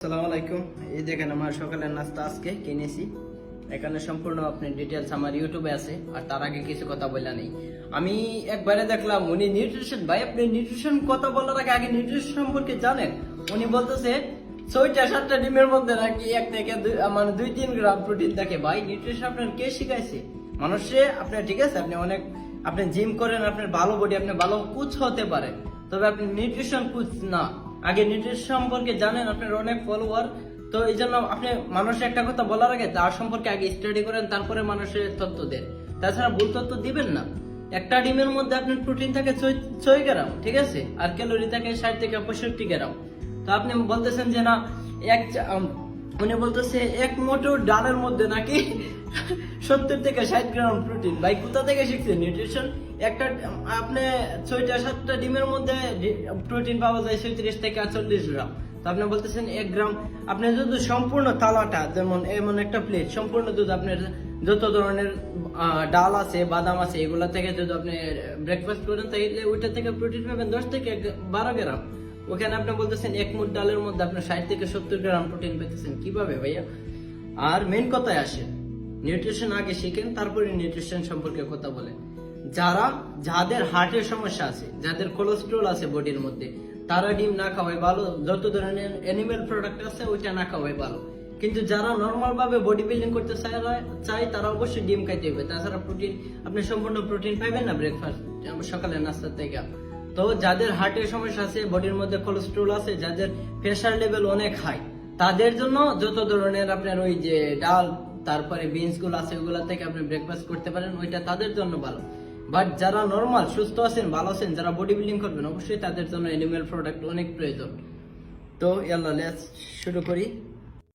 আসসালামু আলাইকুম। এই দেখেন আমার সকালের নাস্তা আজকে কিনেছি। এখানে সম্পূর্ণ আপনি ডিটেলস আমার ইউটিউবে আছে। আর তার আগে কিছু কথা বললা নেই, আমি একবারে দেখলাম উনি নিউট্রিশন ভাই, আপনি নিউট্রিশন কথা বলার আগে নিউট্রিশন সম্পর্কে জানেন? উনি বলতেছে 6টা-7টা ডিমের মধ্যে নাকি 1 থেকে 2-3 গ্রাম প্রোটিন থাকে। ভাই নিউট্রিশন আপনার কে শিখাইছে? মানুষে আপনার ঠিক আছে, আপনি জিম করেন, আপনার ভালো বডি, আপনি ভালো কোচ হতে পারে, তবে আপনি নিউট্রিশন কোচ না। আগে নিউট্রিশন সম্পর্কে জানেন, আপনার অনেক ফলোয়ার, তো এই জন্য আপনি মানুষের একটা কথা বলার আগে তার সম্পর্কে আগে স্টাডি করেন, তারপরে মানুষের তথ্য দেন। তাছাড়া ভুল তথ্য দিবেন না। একটা ডিমের মধ্যে আপনার প্রোটিন থাকে 6 গ্রাম, ঠিক আছে, আর ক্যালোরি থাকে 60 থেকে 65 গ্রাম। তো আপনি বলতেছেন যে না, উনি বলতেছে এক মোটো ডালের মধ্যে নাকি 70 থেকে 60 গ্রাম প্রোটিন। ভাই কোথা থেকে শিখছেন নিউট্রিশন? একটা আপনি 6টা-7টা ডিমের মধ্যে প্রোটিন পাওয়া যায় 37 থেকে 40 গ্রাম। তো আপনি বলতেছেন 1 গ্রাম। আপনি যদি সম্পূর্ণ থালাটা, যেমন এমন একটা প্লেট সম্পূর্ণ দুধ, আপনার যত ধরনের ডাল আছে, বাদাম আছে, এগুলা থেকে যদি আপনি ব্রেকফাস্ট করেন, তাহলে ওইটা থেকে প্রোটিন পাবেন 10 থেকে 12 গ্রাম। ওখানে আপনি বলতেছেন 1 মুঠ ডালের মধ্যে আপনি 60 থেকে 70 গ্রাম প্রোটিন পেতেছেন, কিভাবে ভাইয়া? আর মেন কথায় আসেন, নিউট্রিশন আগে শিখেন, তারপরে নিউট্রিশন সম্পর্কে কথা বলেন। যাদের হার্টের সমস্যা আছে, যাদের কোলেস্ট্রল আছে বডির মধ্যে, তারা ডিম না খাওয়াই ভালো। যত ধরনের অ্যানিমেল প্রোডাক্ট আছে ওইটা না খাওয়াই ভালো। কিন্তু যারা নর্মাল ভাবে বডি বিল্ডিং করতে চায় তারা অবশ্যই ডিম খাইতে হবে। তাছাড়া প্রোটিন, আপনি সম্পূর্ণ প্রোটিন পাবেন না ব্রেকফাস্ট সকালে নাস্তার থেকে। তো যাদের হার্টের সমস্যা আছে, বডির মধ্যে কোলেস্ট্রল আছে, যাদের প্রেশার লেভেল অনেক হাই, তাদের জন্য যত ধরনের আপনার ওই যে ডাল, তারপরে বিনস গুলো আছে, ওগুলা থেকে আপনি ব্রেকফাস্ট করতে পারেন, ওইটা তাদের জন্য ভালো। বাট যারা নর্মাল সুস্থ আছেন, ভালো আছেন, যারা বডি বিল্ডিং করবেন, অবশ্যই তাদের জন্য অ্যানিমেল প্রোডাক্ট অনেক প্রয়োজন। তো ইয়াল্লা লেটস শুরু করি।